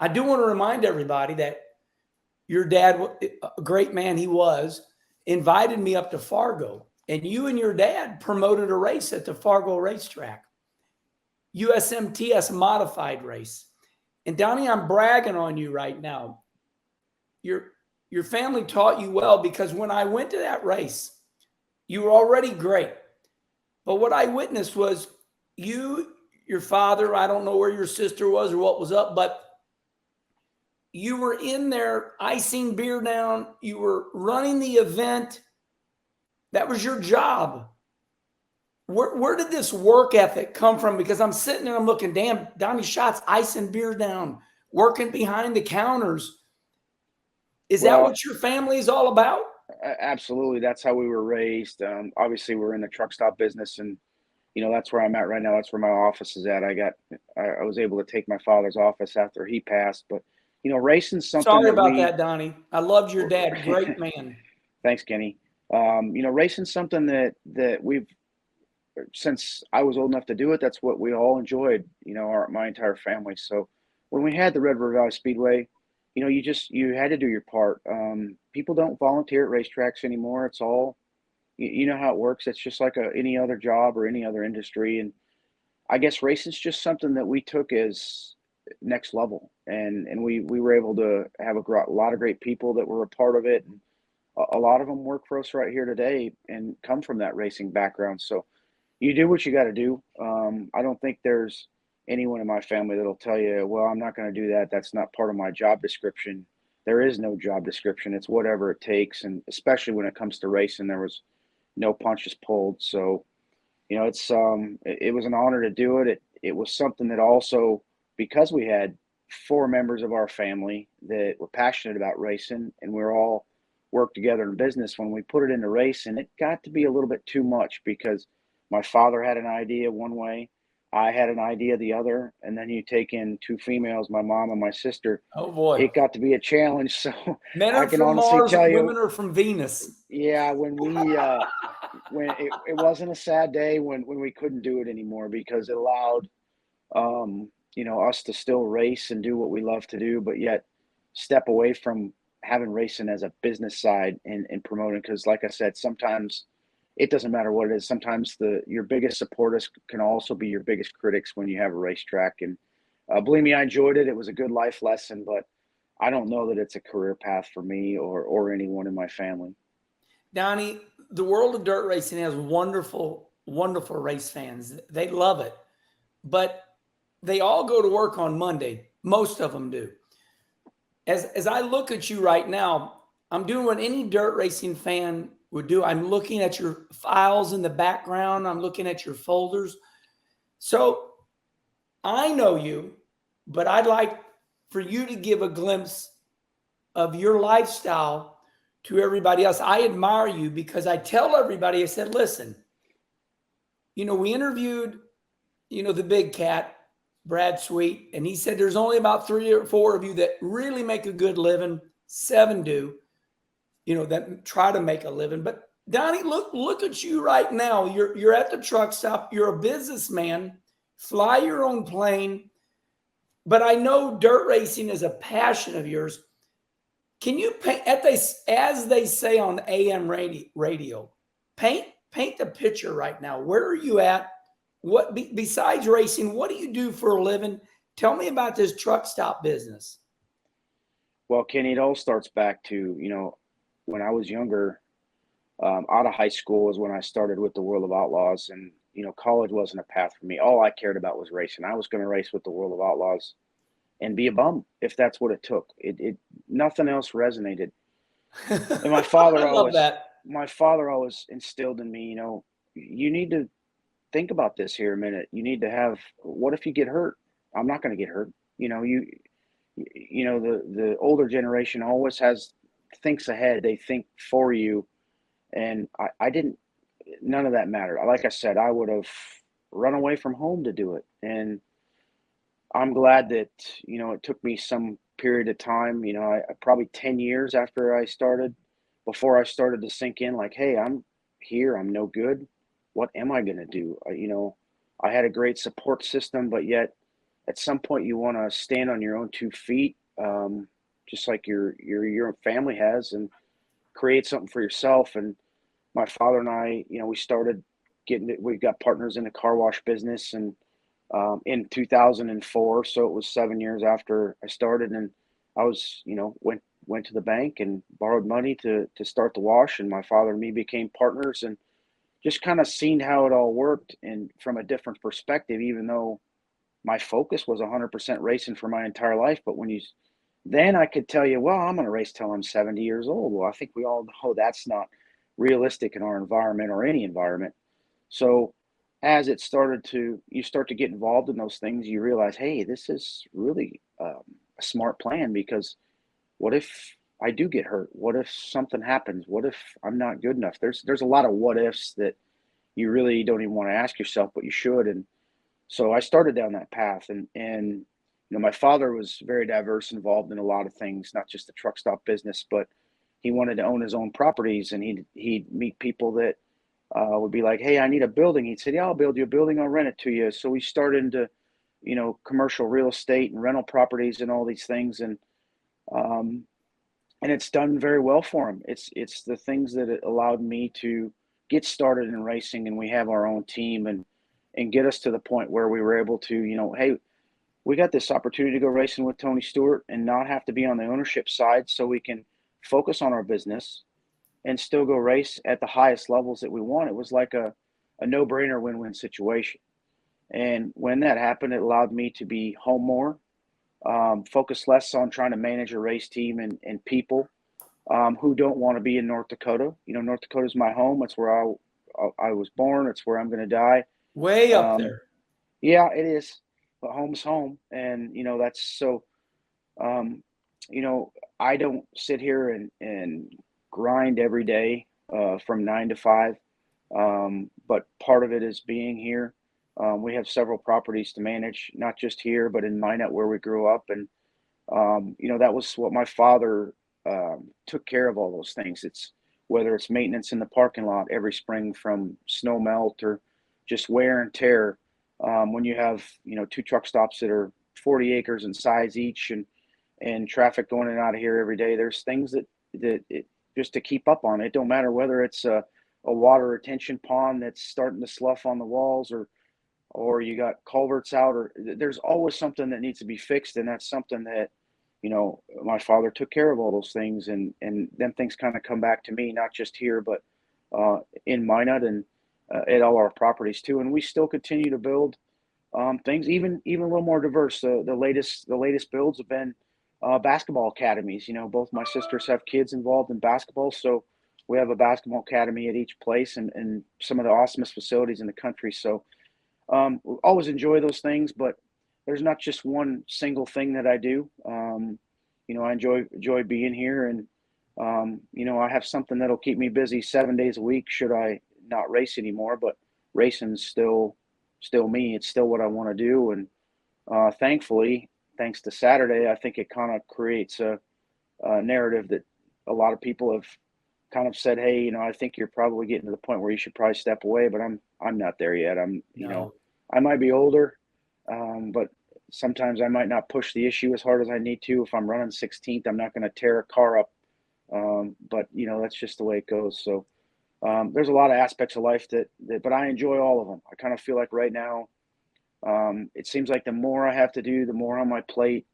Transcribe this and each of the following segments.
I do want to remind everybody that your dad, a great man he was, invited me up to Fargo, and you and your dad promoted a race at the Fargo racetrack, USMTS modified race. And Donnie, I'm bragging on you right now. Your family taught you well, because when I went to that race, you were already great. But what I witnessed was you, your father, I don't know where your sister was or what was up, but you were in there icing beer down. You were running the event. That was your job. Where did this work ethic come from? Because I'm sitting there, I'm looking, damn, Donny Schatz icing beer down, working behind the counters. Is that what your family is all about? Absolutely. That's how we were raised. Obviously, we're in the truck stop business, and that's where I'm at right now. That's where my office is at. I was able to take my father's office after he passed, but racing's something. Sorry about that, Donnie. I loved your dad. Great man. Thanks, Kenny. Racing's something that we've, since I was old enough to do it, that's what we all enjoyed, my entire family. So when we had the Red River Valley Speedway, you had to do your part. People don't volunteer at racetracks anymore. It's all, you know how it works. It's just like any other job or any other industry. And I guess racing's just something that we took as next level. And we were able to have a lot of great people that were a part of it. And a lot of them work for us right here today and come from that racing background. So you do what you got to do. I don't think there's anyone in my family that'll tell you, well, I'm not going to do that. That's not part of my job description. There is no job description. It's whatever it takes. And especially when it comes to racing, there was no punches pulled. So, it was an honor to do it. It was something that also, because we had 4 members of our family that were passionate about racing, and we were all worked together in business, when we put it into racing, it got to be a little bit too much, because my father had an idea one way, I had an idea the other, and then you take in 2 females, my mom and my sister. Oh boy, it got to be a challenge. So men are from Mars, women are from Venus. Yeah, when it wasn't a sad day when we couldn't do it anymore, because it allowed us to still race and do what we love to do, but yet step away from having racing as a business side and promoting. Because like I said, sometimes it doesn't matter what it is. Sometimes your biggest supporters can also be your biggest critics when you have a racetrack. And believe me, I enjoyed it. It was a good life lesson, but I don't know that it's a career path for me or anyone in my family. Donnie, the world of dirt racing has wonderful, wonderful race fans. They love it, but they all go to work on Monday. Most of them do. As I look at you right now, I'm doing what any dirt racing fan would do. I'm looking at your files in the background. I'm looking at your folders. So I know you, but I'd like for you to give a glimpse of your lifestyle to everybody else. I admire you because I tell everybody, I said, listen, we interviewed, the big cat, Brad Sweet, and he said there's only about 3 or 4 of you that really make a good living. 7 do, that try to make a living. But Donnie, look at you right now. You're at the truck stop. You're a businessman. Fly your own plane. But I know dirt racing is a passion of yours. Can you paint, as they say on AM radio, paint the picture right now? Where are you at? What besides racing, what do you do for a living? Tell me about this truck stop business. Well, Kenny, it all starts back to, when I was younger, out of high school is when I started with the World of Outlaws, and, college wasn't a path for me. All I cared about was racing. I was going to race with the World of Outlaws and be a bum if that's what it took. It nothing else resonated. And my father always instilled in me, you need to think about this here a minute. You need to have, what if you get hurt? I'm not going to get hurt. The older generation always thinks ahead. They think for you. And I didn't, none of that mattered. Like I said, I would have run away from home to do it. And I'm glad that, it took me some period of time, probably 10 years after I started, before I started to sink in, like, hey, I'm here. I'm no good. What am I going to do? I had a great support system, but yet at some point you want to stand on your own 2 feet, just like your family has, and create something for yourself. And my father and I, we started getting it. We got partners in the car wash business, and in 2004, so it was 7 years after I started, and I was, went to the bank and borrowed money to start the wash, and my father and me became partners, and just kind of seen how it all worked, and from a different perspective, even though my focus was 100% racing for my entire life. But then I could tell you, well, I'm going to race till I'm 70 years old. Well, I think we all know that's not realistic in our environment or any environment. So as you start to get involved in those things, you realize, hey, this is really a smart plan, because what if I do get hurt? What if something happens? What if I'm not good enough? There's a lot of what ifs that you really don't even want to ask yourself, but you should. And so I started down that path, and my father was very diverse, involved in a lot of things, not just the truck stop business, but he wanted to own his own properties, and he'd meet people that would be like, hey, I need a building. He'd say, yeah, I'll build you a building. I'll rent it to you. So we started into, commercial real estate and rental properties and all these things. Um, and it's done very well for him. It's the things that it allowed me to get started in racing, and we have our own team, and get us to the point where we were able to, hey, we got this opportunity to go racing with Tony Stewart and not have to be on the ownership side, so we can focus on our business and still go race at the highest levels that we want. It was like a no-brainer win-win situation. And when that happened, it allowed me to be home more, focus less on trying to manage a race team and people who don't want to be in North Dakota. North Dakota is my home. It's where I was born. It's where I'm going to die. Way up Um, there. yeah, it is. But home's home. And, that's so, um, I don't sit here and grind every day from 9 to 5. But part of it is being here. We have several properties to manage, not just here, but in Minot where we grew up. And, that was what my father took care of, all those things. It's whether it's maintenance in the parking lot every spring from snow melt or just wear and tear. When you have, two truck stops that are 40 acres in size each, and traffic going in and out of here every day, there's things just to keep up on. It don't matter whether it's a water retention pond that's starting to slough on the walls, or you got culverts out, or there's always something that needs to be fixed. And that's something that, my father took care of all those things, and then things kind of come back to me, not just here, but in Minot, and at all our properties too. And we still continue to build things, even a little more diverse. The latest builds have been basketball academies. Both my sisters have kids involved in basketball, so we have a basketball academy at each place, and some of the awesomest facilities in the country. So we always enjoy those things, but there's not just one single thing that I do. I enjoy being here, and I have something that'll keep me busy 7 days a week should I not race anymore. But racing's still me. It's still what I want to do, and thankfully, thanks to Saturday, I think it kind of creates a narrative that a lot of people have kind of said, hey, I think you're probably getting to the point where you should probably step away, but I'm not there yet. No. I might be older, but sometimes I might not push the issue as hard as I need to. If I'm running 16th, I'm not going to tear a car up. But that's just the way it goes. So there's a lot of aspects of life but I enjoy all of them. I kind of feel like right now, it seems like the more I have to do, the more on my plate,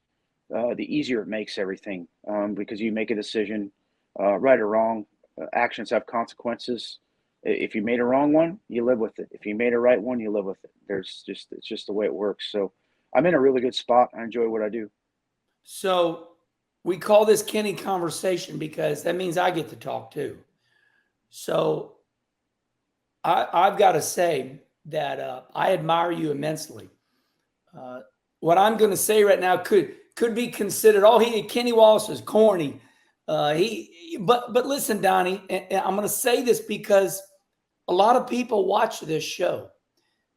the easier it makes everything, because you make a decision, right or wrong. Actions have consequences. If you made a wrong one, you live with it. If you made a right one, you live with it. It's just the way it works. So I'm in a really good spot. I enjoy what I do. So we call this Kenny Conversation because that means I get to talk too. So I've got to say that I admire you immensely. What I'm going to say right now could be considered, Kenny Wallace is corny. But listen, Donnie, and I'm going to say this because a lot of people watch this show.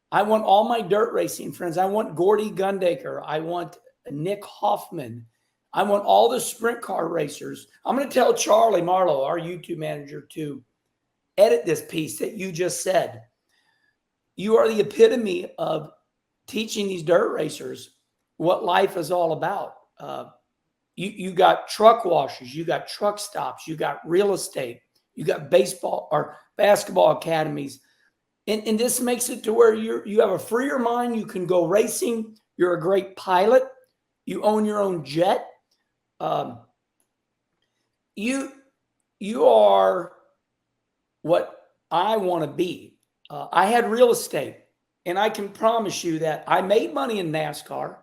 I want all my dirt racing friends. I want Gordy Gundaker. I want Nick Hoffman. I want all the sprint car racers. I'm going to tell Charlie Marlowe, our YouTube manager, to edit this piece that you just said. You are the epitome of teaching these dirt racers what life is all about. You got truck washes, you got truck stops, you got real estate, you got baseball or basketball academies. And this makes it to where you have a freer mind. You can go racing. You're a great pilot. You own your own jet. You are what I want to be. I had real estate, and I can promise you that I made money in NASCAR.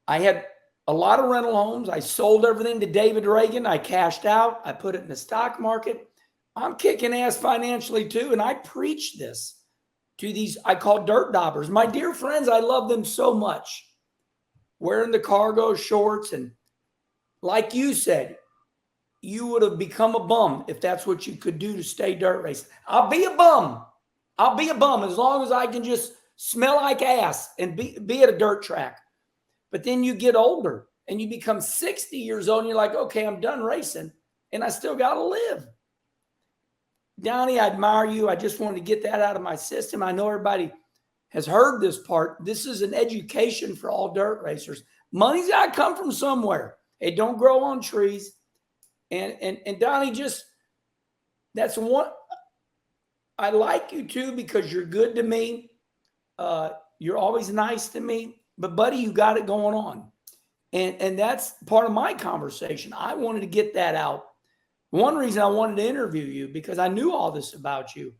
I had a lot of rental homes. I sold everything to David Reagan. I cashed out. I put it in the stock market. I'm kicking ass financially too, and I preach this to these, I call dirt daubers. My dear friends, I love them so much. Wearing the cargo shorts, and like you said, you would have become a bum if that's what you could do to stay dirt racing. I'll be a bum. I'll be a bum as long as I can just smell like ass and be at a dirt track. But then you get older and you become 60 years old and you're like, okay, I'm done racing and I still got to live. Donnie, I admire you. I just wanted to get that out of my system. I know everybody has heard this part. This is an education for all dirt racers. Money's got to come from somewhere. It don't grow on trees. And Donnie, just, that's one. I like you too because you're good to me. You're always nice to me. But buddy, you got it going on. And that's part of my conversation. I wanted to get that out. One reason I wanted to interview you, because I knew all this about you.